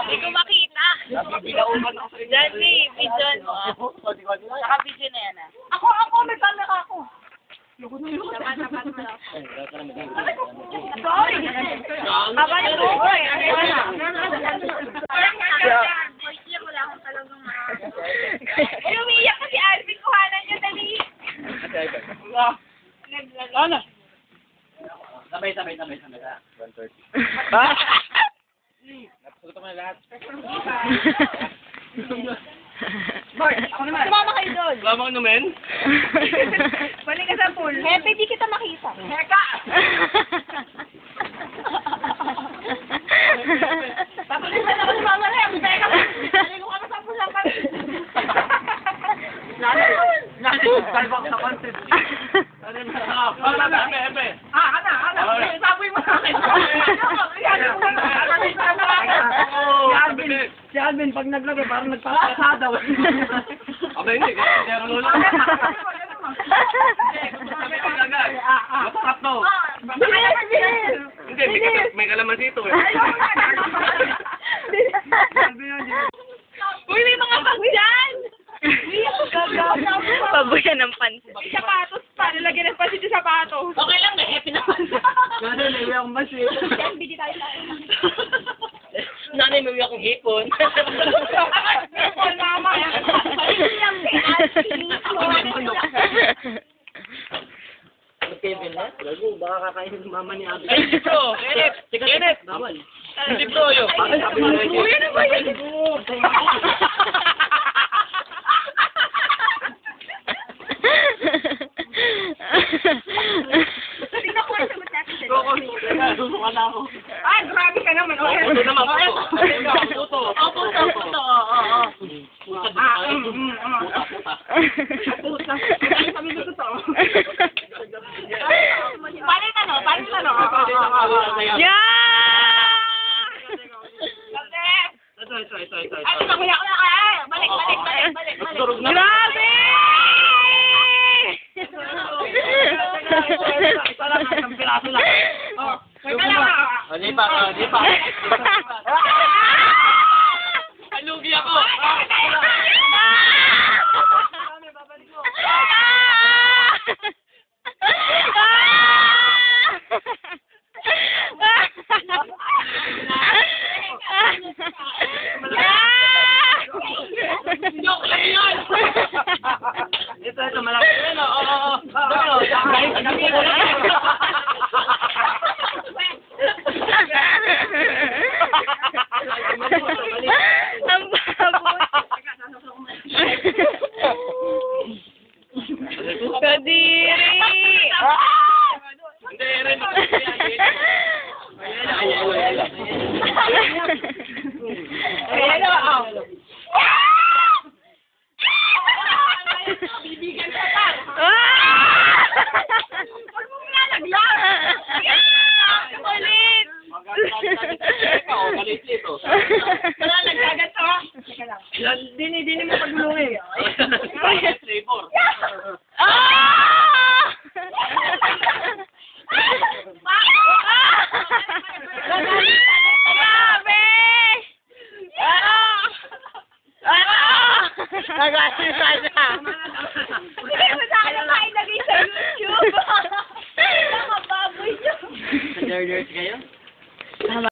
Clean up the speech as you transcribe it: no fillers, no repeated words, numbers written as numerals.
Hindi ko makita. Diyan si Vision mo. Naka-vision na yan ah. Ako, may camera ako. Tapat na. Sorry. Haba na po eh. Wala akong talagang umiiyak ka si Alvin. Kuhanan niya, dali. Ano? Sabay. 130. Napasuot ko na lahat. Mark, ako naman. Sumama kayo doon. Lamang naman? Balik ka sa pool. Hepe, di kita makita. Heka! Tapos isa na ako sumama na yan. Teka, balik ko ka sa pool lang kami. Talbak sa content. Hepe. Ana. Saboy mo sa akin. Si Alvin, pag naglagay, parang nagpapakasada. Aba, hindi. Kasi lolo. Masarap to. Hindi, may kalamansi ito eh. Uy, may mga pag dyan! Pabuyan ng pansin. May sapatos pa. Nilagyan ng pansin yung sapatos. Okay lang, may happy naman. Gano'n, naiwi akong basi. Yan, bidi tayo tayo. Nanay, may akong hipon. Hipon, mama. Kevin na? Gago, baka kakainin ng mama ni Abby. Ay, libro! Kenneth! Bawal. Libro yun. Bakit sabi mo rin? Uy, ano ba yan? Tingnan ko yung sagot natin. Susuka na ako. Ay, grabe ka naman. Okay. Puto naman, puto. Opo, puto. Puta. Puta. Kami gusto to. Paano na no? Yeah! Ito. Ay, makuya ko na kaya. Balik. Durog na. Grabe! Isa lang, isang piraso lang. Teka lang. Di pa. Halugi ako. Joke lang yun! Ito, malaki. Oo. Guys, Ang baboy. Kadiri! Hindi, rin. Bibigan ka pa! Huwag mo nalagyan! Ulit! Wala, nagkagat to. Teka lang. Dini mo pagulungin. Flavor. Grabe!